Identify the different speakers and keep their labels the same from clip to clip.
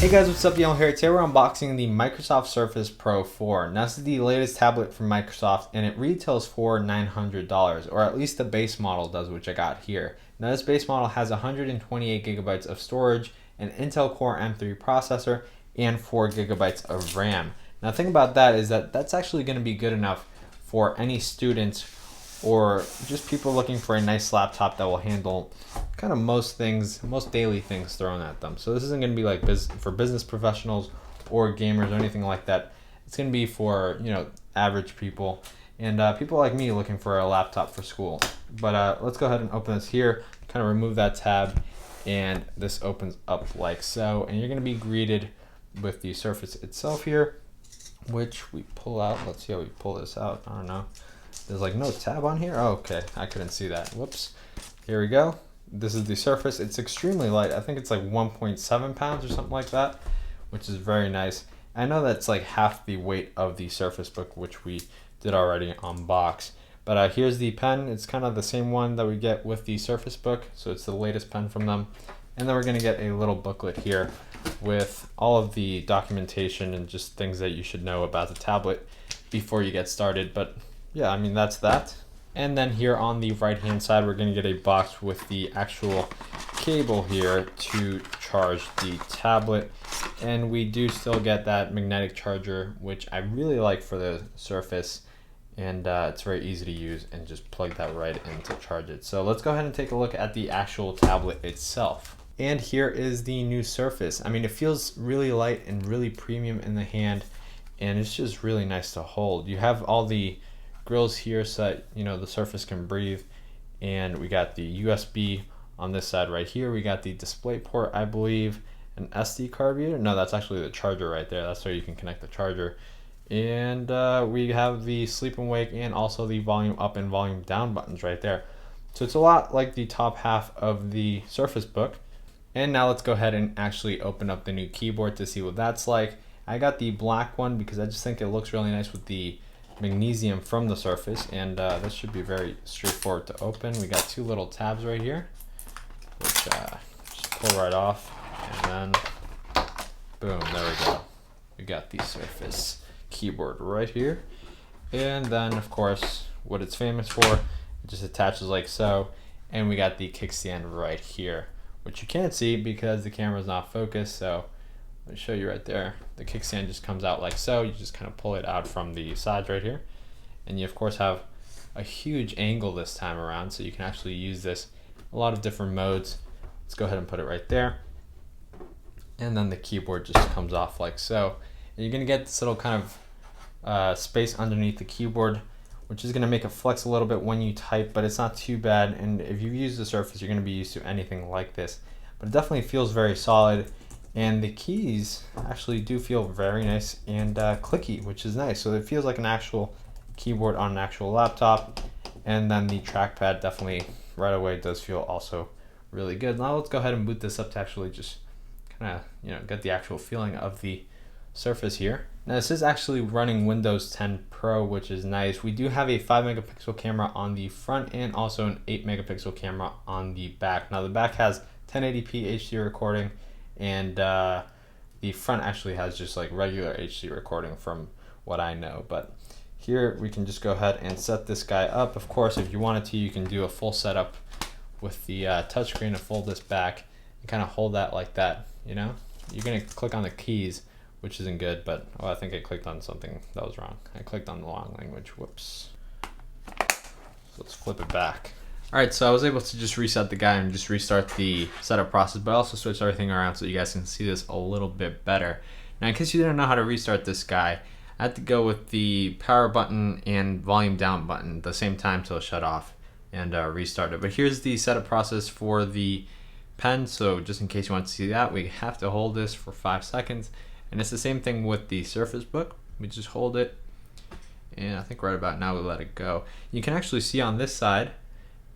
Speaker 1: Hey guys, what's up? Yellow here. Today we're unboxing the Microsoft Surface Pro 4. Now this is the latest tablet from Microsoft and it retails for $900, or at least the base model does, which I got here. Now this base model has 128 gigabytes of storage, an Intel Core M3 processor, and 4 gigabytes of RAM. Now the thing about that is that that's actually going to be good enough for any students or just people looking for a nice laptop that will handle kind of most things, most daily things thrown at them. So this isn't going to be like for business professionals or gamers or anything like that. It's going to be for, average people and people like me looking for a laptop for school. But let's go ahead and open this here, kind of remove that tab, and this opens up like so. And you're going to be greeted with the Surface itself here, which we pull out. Let's see how we pull this out. I don't know. There's like no tab on here. Oh, okay, I couldn't see that. Whoops. Here we go. This is the Surface. It's extremely light. I think it's like 1.7 pounds or something like that, which is very nice. I know that's like half the weight of the Surface Book, which we did already unbox. But here's the pen. It's kind of the same one that we get with the Surface Book, so it's the latest pen from them. And then we're going to get a little booklet here with all of the documentation and just things that you should know about the tablet before you get started. But yeah, I mean, that's that. And then here on the right hand side, we're going to get a box with the actual cable here to charge the tablet. And we do still get that magnetic charger, which I really like for the Surface. And it's very easy to use, and just plug that right in to charge it. So let's go ahead and take a look at the actual tablet itself. And here is the new Surface. I mean, it feels really light and really premium in the hand, and it's just really nice to hold. You have all the grills here so that the Surface can breathe, and we got the USB on this side right here. We got the display port, I believe, an SD card reader. No, that's actually the charger right there. That's where you can connect the charger. And we have the sleep and wake and also the volume up and volume down buttons right there. So it's a lot like the top half of the Surface Book. And now let's go ahead and actually open up the new keyboard to see what that's like. I got the black one because I just think it looks really nice with the magnesium from the Surface, and this should be very straightforward to open. We got two little tabs right here, which just pull right off, and then boom, there we go. We got the Surface keyboard right here, and then of course what it's famous for, it just attaches like so, and we got the kickstand right here, which you can't see because the camera is not focused. So let me show you right there. The kickstand just comes out like so. You just kind of pull it out from the sides right here. And you of course have a huge angle this time around, so you can actually use this a lot of different modes. Let's go ahead and put it right there. And then the keyboard just comes off like so. And you're gonna get this little kind of space underneath the keyboard, which is gonna make it flex a little bit when you type, but it's not too bad. And if you've used the Surface, you're gonna be used to anything like this. But it definitely feels very solid. And the keys actually do feel very nice and clicky, which is nice. So it feels like an actual keyboard on an actual laptop. And then the trackpad definitely right away does feel also really good. Now let's go ahead and boot this up to actually just kind of, get the actual feeling of the Surface here. Now this is actually running Windows 10 Pro, which is nice. We do have a 5 megapixel camera on the front and also an 8 megapixel camera on the back. Now the back has 1080p HD recording, and the front actually has just like regular HD recording from what I know. But here we can just go ahead and set this guy up. Of course, if you wanted to, you can do a full setup with the touchscreen to fold this back and kind of hold that like that. You're gonna click on the keys, which isn't good, but I think I clicked on something that was wrong. I clicked on the wrong language. Whoops. So let's flip it back. Alright, so I was able to just reset the guy and just restart the setup process, but I also switched everything around so you guys can see this a little bit better. Now in case you didn't know how to restart this guy, I had to go with the power button and volume down button at the same time till it shut off and restart it. But here's the setup process for the pen, so just in case you want to see that, we have to hold this for 5 seconds. And it's the same thing with the Surface Book. We just hold it, and I think right about now we let it go. You can actually see on this side,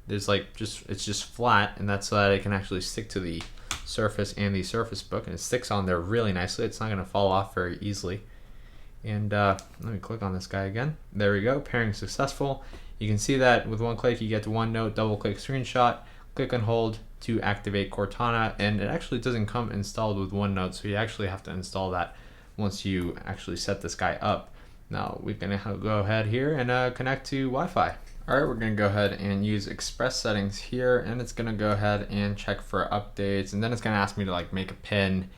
Speaker 1: there's it's just flat, and that's so that it can actually stick to the Surface and the Surface Book, and it sticks on there really nicely. It's not going to fall off very easily. And let me click on this guy again. There we go, pairing successful. You can see that with one click you get to OneNote, double click screenshot, click and hold, to activate Cortana, and it actually doesn't come installed with OneNote, so you actually have to install that once you actually set this guy up. Now we're gonna go ahead here and connect to Wi-Fi. All right, we're gonna go ahead and use Express settings here, and it's gonna go ahead and check for updates, and then it's gonna ask me to like make a PIN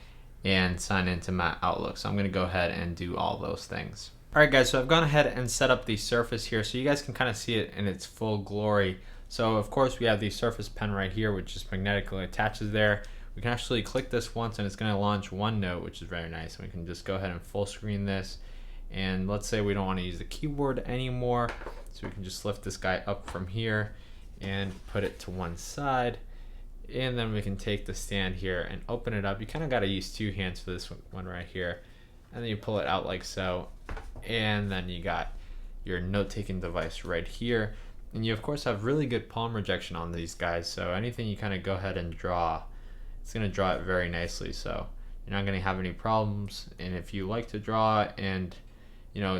Speaker 1: and sign into my Outlook. So I'm gonna go ahead and do all those things. All right guys, so I've gone ahead and set up the Surface here so you guys can kind of see it in its full glory. So of course we have the Surface Pen right here, which just magnetically attaches there. We can actually click this once and it's gonna launch OneNote, which is very nice. We can just go ahead and full screen this. And let's say we don't want to use the keyboard anymore, so we can just lift this guy up from here and put it to one side, and then we can take the stand here and open it up. You kind of got to use two hands for this one right here, and then you pull it out like so, and then you got your note-taking device right here. And you of course have really good palm rejection on these guys, so anything you kind of go ahead and draw, it's going to draw it very nicely, so you're not going to have any problems. And if you like to draw and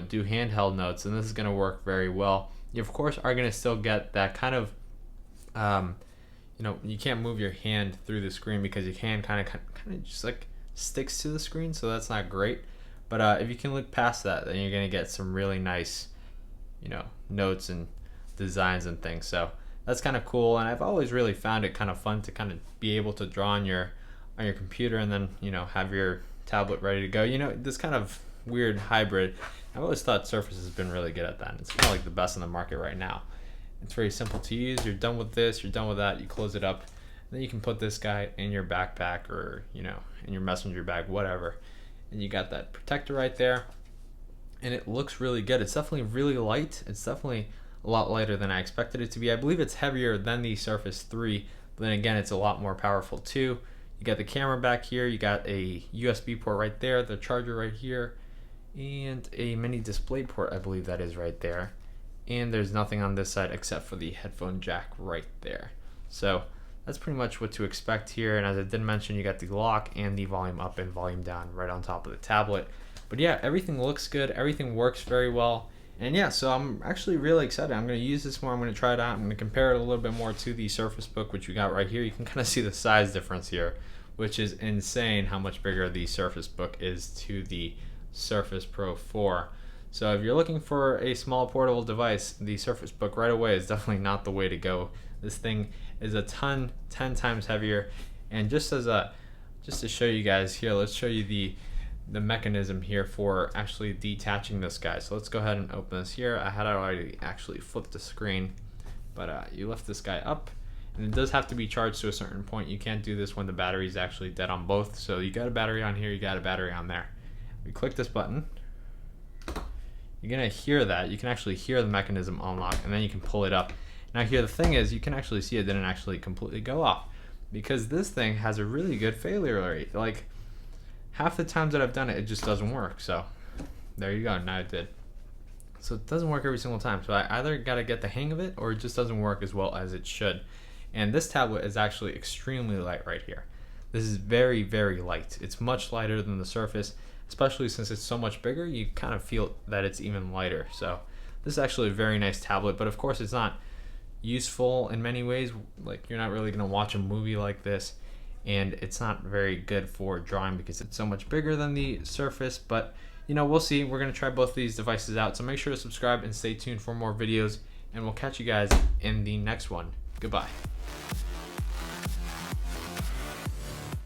Speaker 1: do handheld notes, and this is going to work very well. You of course are going to still get that kind of you can't move your hand through the screen because your hand kind of just like sticks to the screen, so that's not great. But if you can look past that, then you're going to get some really nice notes and designs and things. So that's kind of cool, and I've always really found it kind of fun to kind of be able to draw on your computer and then have your tablet ready to go. This kind of weird hybrid. I've always thought Surface has been really good at that, and it's kind of like the best in the market right now. It's very simple to use. You're done with this, you're done with that, you close it up, and then you can put this guy in your backpack or in your messenger bag, whatever, and you got that protector right there, and it looks really good. It's definitely really light. It's definitely a lot lighter than I expected it to be. I believe it's heavier than the Surface 3, but then again, it's a lot more powerful too. You got the camera back here, you got a USB port right there, the charger right here, and a mini display port, I believe that is right there. And there's nothing on this side except for the headphone jack right there. So that's pretty much what to expect here. And as I did mention, you got the lock and the volume up and volume down right on top of the tablet. But yeah, everything looks good, everything works very well. And yeah, so I'm actually really excited. I'm going to use this more, I'm going to try it out, I'm going to compare it a little bit more to the Surface Book, which we got right here. You can kind of see the size difference here, which is insane how much bigger the Surface Book is to the Surface Pro 4. So if you're looking for a small portable device, the Surface Book right away is definitely not the way to go. This thing is 10 times heavier. And just to show you guys here, let's show you the mechanism here for actually detaching this guy. So let's go ahead and open this here. I had already actually flipped the screen, but you lift this guy up, and it does have to be charged to a certain point. You can't do this when the battery is actually dead on both. So you got a battery on here, you got a battery on there. We click this button, you're gonna hear that. You can actually hear the mechanism unlock, and then you can pull it up. Now here the thing is, you can actually see it didn't actually completely go off because this thing has a really good failure rate. Like half the times that I've done it, it just doesn't work. So there you go, now it did. So it doesn't work every single time. So I either gotta get the hang of it or it just doesn't work as well as it should. And this tablet is actually extremely light right here. This is very, very light. It's much lighter than the Surface, especially since it's so much bigger. You kind of feel that it's even lighter. So this is actually a very nice tablet, but of course it's not useful in many ways. Like you're not really gonna watch a movie like this, and it's not very good for drawing because it's so much bigger than the Surface. But we'll see. We're gonna try both these devices out. So make sure to subscribe and stay tuned for more videos, and we'll catch you guys in the next one. Goodbye.